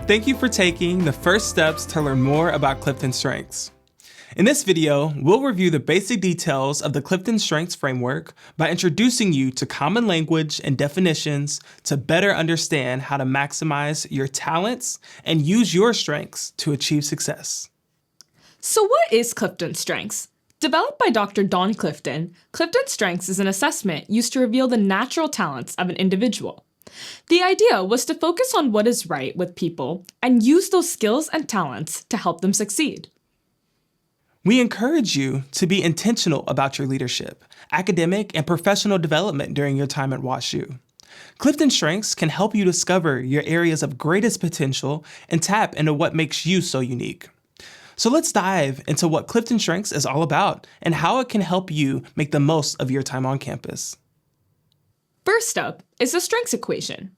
Thank you for taking the first steps to learn more about CliftonStrengths. In this video, we'll review the basic details of the CliftonStrengths framework by introducing you to common language and definitions to better understand how to maximize your talents and use your strengths to achieve success. So what is CliftonStrengths? Developed by Dr. Don Clifton, CliftonStrengths is an assessment used to reveal the natural talents of an individual. The idea was to focus on what is right with people and use those skills and talents to help them succeed. We encourage you to be intentional about your leadership, academic, and professional development during your time at WashU. CliftonStrengths can help you discover your areas of greatest potential and tap into what makes you so unique. So let's dive into what CliftonStrengths is all about and how it can help you make the most of your time on campus. First up is the strengths equation.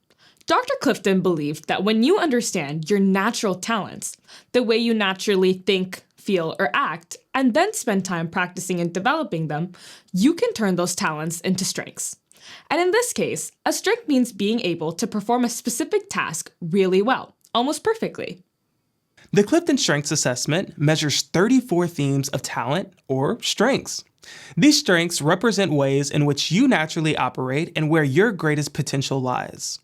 Dr. Clifton believed that when you understand your natural talents, the way you naturally think, feel, or act, and then spend time practicing and developing them, you can turn those talents into strengths. And in this case, a strength means being able to perform a specific task really well, almost perfectly. The CliftonStrengths assessment measures 34 themes of talent, or strengths. These strengths represent ways in which you naturally operate and where your greatest potential lies.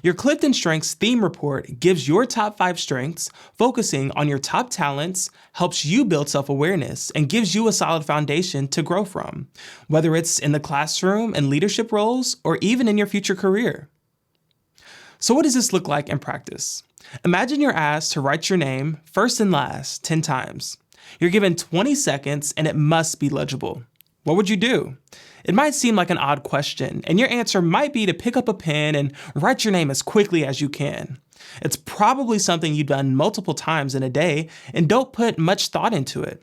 Your CliftonStrengths theme report gives your top 5 strengths, focusing on your top talents, helps you build self-awareness, and gives you a solid foundation to grow from, whether it's in the classroom and leadership roles, or even in your future career. So what does this look like in practice? Imagine you're asked to write your name, first and last, 10 times. You're given 20 seconds and it must be legible. What would you do? It might seem like an odd question, and your answer might be to pick up a pen and write your name as quickly as you can. It's probably something you've done multiple times in a day and don't put much thought into it.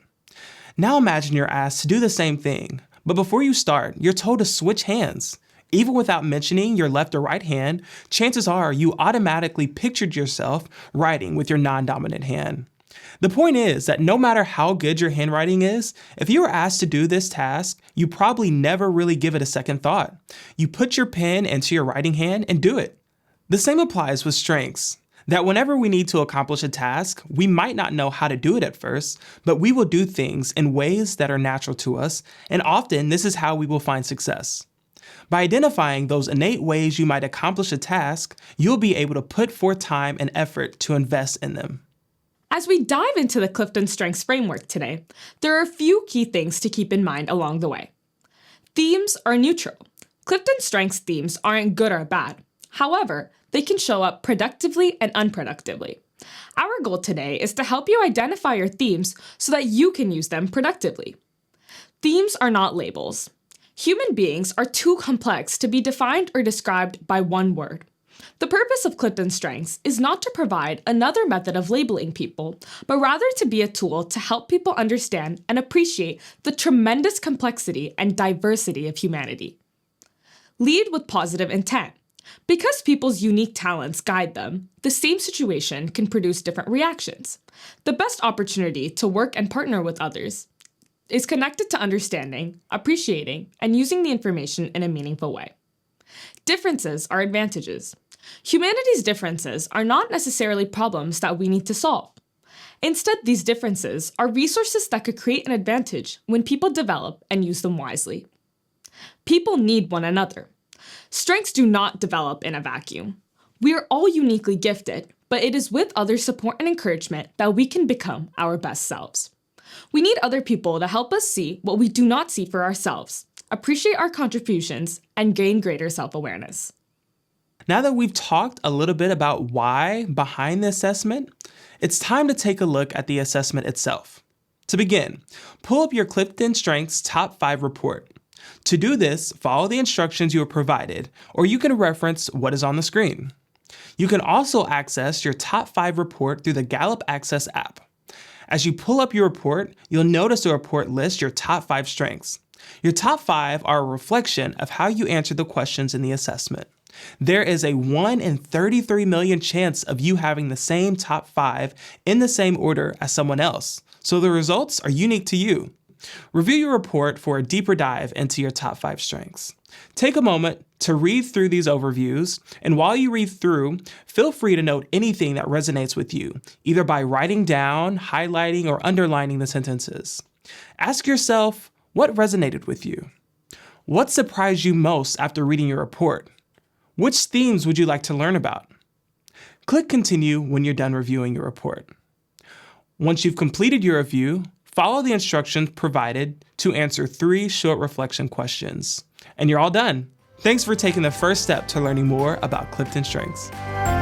Now imagine you're asked to do the same thing, but before you start, you're told to switch hands. Even without mentioning your left or right hand, chances are you automatically pictured yourself writing with your non-dominant hand. The point is that no matter how good your handwriting is, if you were asked to do this task, you probably never really give it a second thought. You put your pen into your writing hand and do it. The same applies with strengths, that whenever we need to accomplish a task, we might not know how to do it at first, but we will do things in ways that are natural to us, and often this is how we will find success. By identifying those innate ways you might accomplish a task, you'll be able to put forth time and effort to invest in them. As we dive into the CliftonStrengths framework today, there are a few key things to keep in mind along the way. Themes are neutral. CliftonStrengths themes aren't good or bad. However, they can show up productively and unproductively. Our goal today is to help you identify your themes so that you can use them productively. Themes are not labels. Human beings are too complex to be defined or described by one word. The purpose of CliftonStrengths is not to provide another method of labeling people, but rather to be a tool to help people understand and appreciate the tremendous complexity and diversity of humanity. Lead with positive intent. Because people's unique talents guide them, the same situation can produce different reactions. The best opportunity to work and partner with others is connected to understanding, appreciating, and using the information in a meaningful way. Differences are advantages. Humanity's differences are not necessarily problems that we need to solve. Instead, these differences are resources that could create an advantage when people develop and use them wisely. People need one another. Strengths do not develop in a vacuum. We are all uniquely gifted, but it is with other support and encouragement that we can become our best selves. We need other people to help us see what we do not see for ourselves, appreciate our contributions, and gain greater self-awareness. Now that we've talked a little bit about why behind the assessment, it's time to take a look at the assessment itself. To begin, pull up your CliftonStrengths Top 5 report. To do this, follow the instructions you were provided, or you can reference what is on the screen. You can also access your Top 5 report through the Gallup Access app. As you pull up your report, you'll notice the report lists your top 5 strengths. Your top 5 are a reflection of how you answered the questions in the assessment. There is a 1 in 33 million chance of you having the same top 5 in the same order as someone else, so the results are unique to you. Review your report for a deeper dive into your top 5 strengths. Take a moment to read through these overviews, and while you read through, feel free to note anything that resonates with you, either by writing down, highlighting, or underlining the sentences. Ask yourself, what resonated with you? What surprised you most after reading your report? Which themes would you like to learn about? Click Continue when you're done reviewing your report. Once you've completed your review, follow the instructions provided to answer 3 short reflection questions. And you're all done. Thanks for taking the first step to learning more about CliftonStrengths.